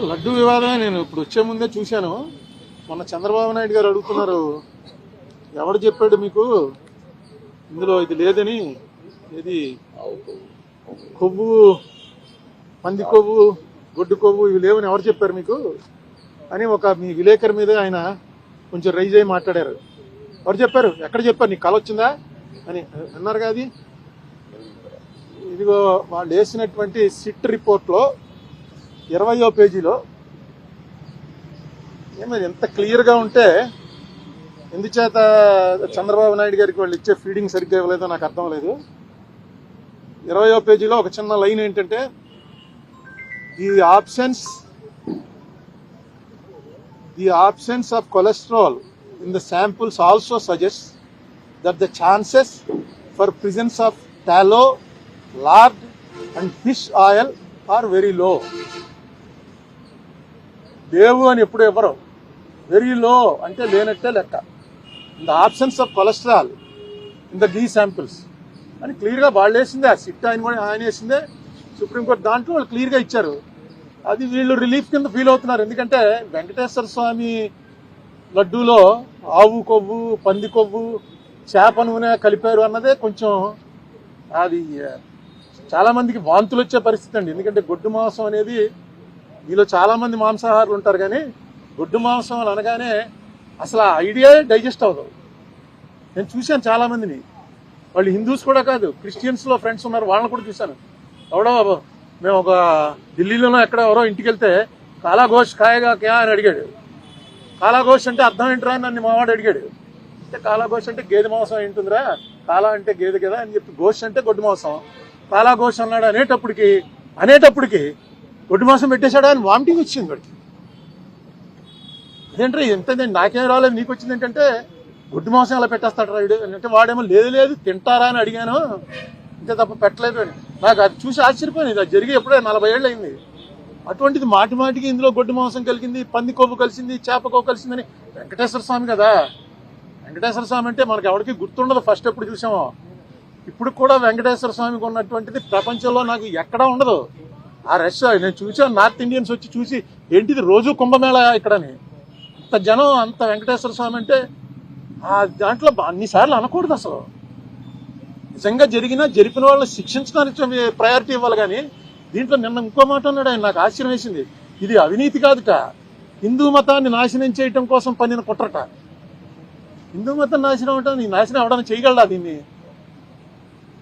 లడ్డు వివాదమే. నేను ఇప్పుడు వచ్చే ముందే చూశాను. మొన్న చంద్రబాబు నాయుడు గారు అడుగుతున్నారు, ఎవడు చెప్పాడు మీకు ఇందులో ఇది లేదని, ఇది కొవ్వు, పంది కొవ్వు, గొడ్డు కొవ్వు ఇవి లేవని ఎవరు చెప్పారు మీకు అని ఒక మీ విలేకరి మీద ఆయన కొంచెం రైజ్ అయ్యి మాట్లాడారు. ఎవరు చెప్పారు, ఎక్కడ చెప్పారు, నీకు కళ వచ్చిందా అని అన్నారు కదా. ఇదిగో వాళ్ళు వేసినటువంటి సిట్ రిపోర్ట్లో 20వ పేజీలో ఏమది ఎంత క్లియర్గా ఉంటే, ఎందుచేత చంద్రబాబు నాయుడు గారికి వాళ్ళు ఇచ్చే ఫీడింగ్ సరిగ్గా ఇవ్వలేదో నాకు అర్థం లేదు. 20వ పేజీలో ఒక చిన్న లైన్ ఏంటంటే, the absence of cholesterol in the samples also suggests that the chances for presence of tallow, lard and fish oil are very low. లేవు అని ఎప్పుడు ఎవరు, వెరీ లో అంటే లేనట్టే లెక్క. In the absence of cholesterol in the the samples అని క్లియర్గా వాళ్ళు వేసిందే. ఆ సిట్ ఆయన వేసిందే, సుప్రీంకోర్టు దాంట్లో వాళ్ళు క్లియర్గా ఇచ్చారు. అది వీళ్ళు రిలీఫ్ కింద ఫీల్ అవుతున్నారు. ఎందుకంటే వెంకటేశ్వర స్వామి లడ్డూలో ఆవు కొవ్వు, పంది కొవ్వు, చేప నూనె కలిపారు అన్నదే కొంచెం అది చాలామందికి వాంతులు వచ్చే పరిస్థితి అండి. ఎందుకంటే గొడ్డు మాంసం అనేది, మీలో చాలామంది మాంసాహారులు ఉంటారు, కానీ గొడ్డు మాంసం అనగానే అసలు ఆ ఐడియా డైజెస్ట్ అవ్వదు. నేను చూశాను చాలామందిని, వాళ్ళు హిందూస్ కూడా కాదు, క్రిస్టియన్స్లో ఫ్రెండ్స్ ఉన్నారు, వాళ్ళని కూడా చూశాను. ఎవడో మేము ఒక ఢిల్లీలోనో ఎక్కడ ఎవరో ఇంటికి వెళ్తే కాలా గోష్ ఖాయేగా క్యా అని అడిగాడు. కాలా గోష్ అంటే అర్థం ఏంట్రా అని నన్ను మావాడు అడిగాడు. అంటే కాలా గోష్ అంటే గేదె మాంసం ఏంటుందిరా, కాలా అంటే గేదె కదా అని చెప్పి, గోష్ అంటే గొడ్డు మాంసం, కాలా గోష్ అన్నాడు. అనేటప్పటికి గొడ్డు మాంసం పెట్టేశాడు అని వామిటింగ్ వచ్చింది వాడికి. అదేంట్రా ఎంతండి, నాకేం రాలేదు నీకు వచ్చింది ఏంటంటే, గొడ్డు మాంసం ఎలా పెట్టేస్తాడు రాయుడు అంటే, వాడేమో లేదు తింటారా అని అడిగాను, ఇంతే తప్ప పెట్టలేదు అని. నాకు అది చూసి ఆశ్చర్యపోయింది. అది జరిగి ఎప్పుడే 40 ఏళ్ళు అయింది. అటువంటిది మాటికి ఇందులో గొడ్డు మాంసం కలిగింది, పంది కొవ్వు కలిసింది, చేప కొవ్వు కలిసిందని. వెంకటేశ్వర స్వామి కదా, వెంకటేశ్వర స్వామి అంటే మనకి ఎవరికి గుర్తుండదు ఫస్ట్ ఎప్పుడు చూసామో. ఇప్పుడు కూడా వెంకటేశ్వర స్వామికి ఉన్నటువంటిది ప్రపంచంలో నాకు ఎక్కడా ఉండదు. ఆ రష్ నేను చూసాను, నార్త్ ఇండియన్స్ వచ్చి చూసి ఏంటిది రోజు కుంభమేళా ఇక్కడని, అంత జనం, అంత వెంకటేశ్వర స్వామి అంటే ఆ దాంట్లో అన్నిసార్లు అనకూడదు. అసలు నిజంగా జరిపిన వాళ్ళని శిక్షించడానికి ప్రయారిటీ ఇవ్వాలి. కానీ దీంట్లో నిన్న ఇంకో మాట అన్నాడు ఆయన, నాకు ఆశ్చర్యం వేసింది. ఇది అవినీతి కాదుట, హిందూ మతాన్ని నాశనం చేయటం కోసం పన్నిన కుట్రట. హిందూ మతం నాశనం అవటం, నీ నాశనం ఎవడన్నా చేయగలడా దీన్ని?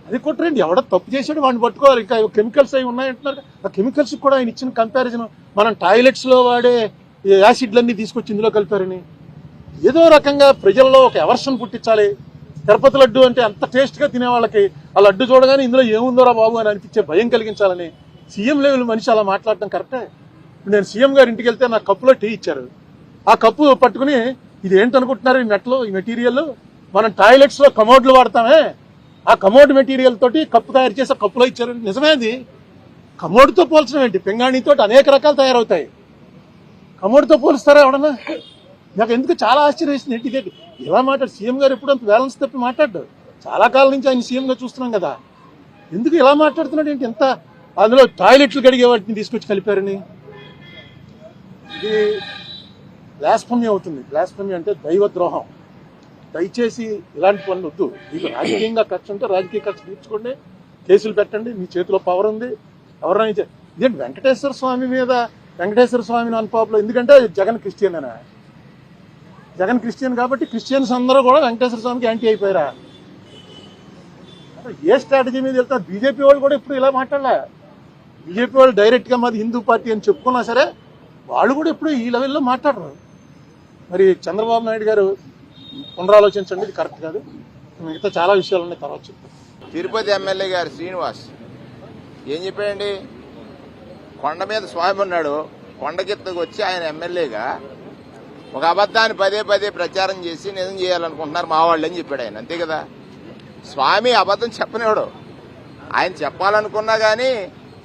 అది కుట్రండి. ఎవడో తప్పు చేసాడు వాడిని పట్టుకోవాలి. ఇంకా కెమికల్స్ అవి ఉన్నాయంటున్నారు. ఆ కెమికల్స్ కూడా ఆయన ఇచ్చిన కంపారిజన్, మనం టాయిలెట్స్లో వాడే యాసిడ్లన్నీ తీసుకొచ్చి ఇందులో కలిపారని, ఏదో రకంగా ప్రజల్లో ఒక ఎవర్షన్ పుట్టించాలి. తిరుపతి లడ్డు అంటే అంత టేస్ట్గా తినే వాళ్ళకి ఆ లడ్డు చూడగానే ఇందులో ఏముందోరా బాబు అని అనిపించే భయం కలిగించాలని సీఎం లెవెల్ మనిషి అలా మాట్లాడటం కరెక్టే? నేను సీఎం గారి ఇంటికి వెళ్తే నాకు కప్పులో టీ ఇచ్చారు. ఆ కప్పు పట్టుకుని ఇది ఏంటనుకుంటున్నారు, ఈ మెట్లు, ఈ మెటీరియల్ మనం టాయిలెట్స్లో కమోడ్లు వాడతామే, ఆ కమోడ్ మెటీరియల్ తోటి కప్పు తయారు చేసి కప్పులో ఇచ్చారు. నిజమే, అది కమోడ్తో పోల్చడం ఏంటి? పింగాణితో అనేక రకాలు తయారవుతాయి, కమోడ్తో పోలుస్తారా ఎవడన్నా? నాకు ఎందుకు చాలా ఆశ్చర్యం వేసింది. ఏంటి ఇదేంటి ఇలా మాట్లాడు? సీఎం గారు ఎప్పుడు అంత బ్యాలెన్స్ తప్పి మాట్లాడు. చాలా కాలం నుంచి ఆయన సీఎంగా చూస్తున్నాం కదా, ఎందుకు ఇలా మాట్లాడుతున్నాడు ఏంటి? ఎంత అందులో టాయిలెట్లు కడిగే వాటిని తీసుకొచ్చి కలిపారని. ఇది బ్లాస్ఫమీ అవుతుంది. బ్లాస్ఫమీ అంటే దైవద్రోహం. దయచేసి ఇలాంటి పనులు వద్దు. మీకు రాజకీయంగా ఖర్చు ఉంటే రాజకీయ ఖర్చు తీర్చుకోండి, కేసులు పెట్టండి, మీ చేతిలో పవర్ ఉంది. ఎవరైనా ఇదేంటి వెంకటేశ్వర స్వామి మీద, వెంకటేశ్వర స్వామిని అన్పాపులర్ ఎందుకంటే జగన్ క్రిస్టియన్ అనా? జగన్ క్రిస్టియన్ కాబట్టి క్రిస్టియన్స్ అందరూ కూడా వెంకటేశ్వర స్వామికి యాంటీ అయిపోయారా? ఏ స్ట్రాటజీ మీద వెళ్తారు? బీజేపీ వాళ్ళు కూడా ఇప్పుడు ఇలా మాట్లాడలే. బీజేపీ వాళ్ళు డైరెక్ట్గా మాది హిందూ పార్టీ అని చెప్పుకున్నా సరే వాళ్ళు కూడా ఎప్పుడు ఈ లెవెల్లో మాట్లాడరు. మరి చంద్రబాబు నాయుడు గారు పునరాలోచించండి, ఇది కరెక్ట్ కాదు. మిగతా చాలా విషయాలు ఉన్నాయి, తర్వాత చెప్తాను. తిరుపతి ఎమ్మెల్యే గారు శ్రీనివాస్ ఏం చెప్పాడండి? కొండ మీద స్వామి ఉన్నాడు, కొండకెత్తుకు వచ్చి ఆయన ఎమ్మెల్యేగా ఒక అబద్ధాన్ని పదే ప్రచారం చేసి నిజం చేయాలనుకుంటున్నారు మా వాళ్ళు అని చెప్పాడు ఆయన. అంతే కదా, స్వామి అబద్ధం చెప్పనివాడు. ఆయన చెప్పాలనుకున్నా కానీ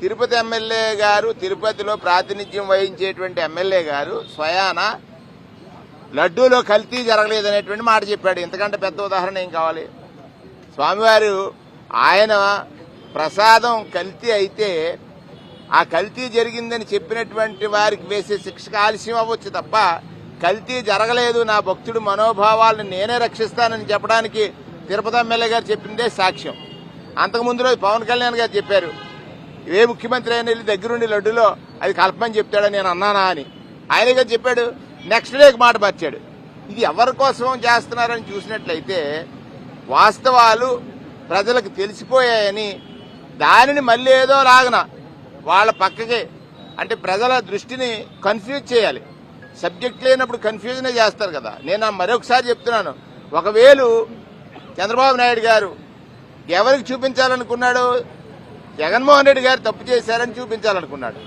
తిరుపతి ఎమ్మెల్యే గారు, తిరుపతిలో ప్రాతినిధ్యం వహించేటువంటి ఎమ్మెల్యే గారు స్వయాన లడ్డూలో కల్తీ జరగలేదనేటువంటి మాట చెప్పాడు. ఇంతకంటే పెద్ద ఉదాహరణ ఏం కావాలి? స్వామివారు ఆయన ప్రసాదం కల్తీ అయితే ఆ కల్తీ జరిగిందని చెప్పినటువంటి వారికి వేసే శిక్షకు ఆలస్యం అవ్వచ్చు తప్ప కల్తీ జరగలేదు, నా భక్తుడి మనోభావాలను నేనే రక్షిస్తానని చెప్పడానికి తిరుపతి ఎమ్మెల్యే గారు చెప్పిందే సాక్ష్యం. అంతకుముందు రోజు పవన్ కళ్యాణ్ గారు చెప్పారు, ఏ ముఖ్యమంత్రి అయినా వెళ్ళి దగ్గరుండి లడ్డులో అది కలపమని చెప్తాడని నేను అన్నానా అని. ఆయన గారు చెప్పాడు, నెక్స్ట్ డేకి మాట మార్చాడు. ఇది ఎవరి కోసం చేస్తున్నారని చూసినట్లయితే వాస్తవాలు ప్రజలకు తెలిసిపోయాయని దానిని మళ్ళీ ఏదో లాగన వాళ్ళ పక్కకి అంటే ప్రజల దృష్టిని కన్ఫ్యూజ్ చేయాలి. సబ్జెక్ట్ లేనప్పుడు కన్ఫ్యూజనే చేస్తారు కదా. నేను మరొకసారి చెప్తున్నాను, ఒకవేళ చంద్రబాబు నాయుడు గారు ఎవరికి చూపించాలనుకున్నాడు, జగన్మోహన్ రెడ్డి గారు తప్పు చేశారని చూపించాలనుకున్నాడు.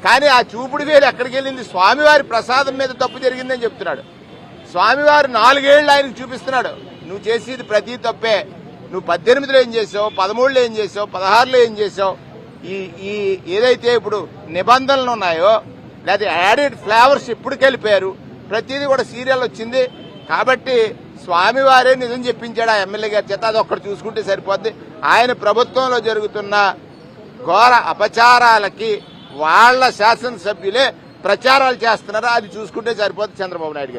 కానీ ఆ చూపుడు వేలు ఎక్కడికి వెళ్ళింది? స్వామివారి ప్రసాదం మీద తప్పు జరిగిందని చెప్తున్నాడు. స్వామివారు 4 ఏళ్లు ఆయనకు చూపిస్తున్నాడు, నువ్వు చేసేది ప్రతి తప్పే, నువ్వు 18లో ఏం చేసావు, 13లో ఏం చేసావు, 16లో ఏం చేసావు, ఈ ఏదైతే ఇప్పుడు నిబంధనలు ఉన్నాయో లేదా యాడెడ్ ఫ్లేవర్స్ ఎప్పుడు కలిపారు, ప్రతిదీ కూడా సీరియల్ వచ్చింది. కాబట్టి స్వామివారే నిజం చెప్పించాడు ఆ ఎమ్మెల్యే గారి చేత. అది ఒక్కటి చూసుకుంటే సరిపోద్ది. ఆయన ప్రభుత్వంలో జరుగుతున్న ఘోర అపచారాలకి వాళ్ళ శాసనసభ్యులే ప్రచారాలు చేస్తున్నారో అది చూసుకుంటే సరిపోద్ది చంద్రబాబు నాయుడు గారు.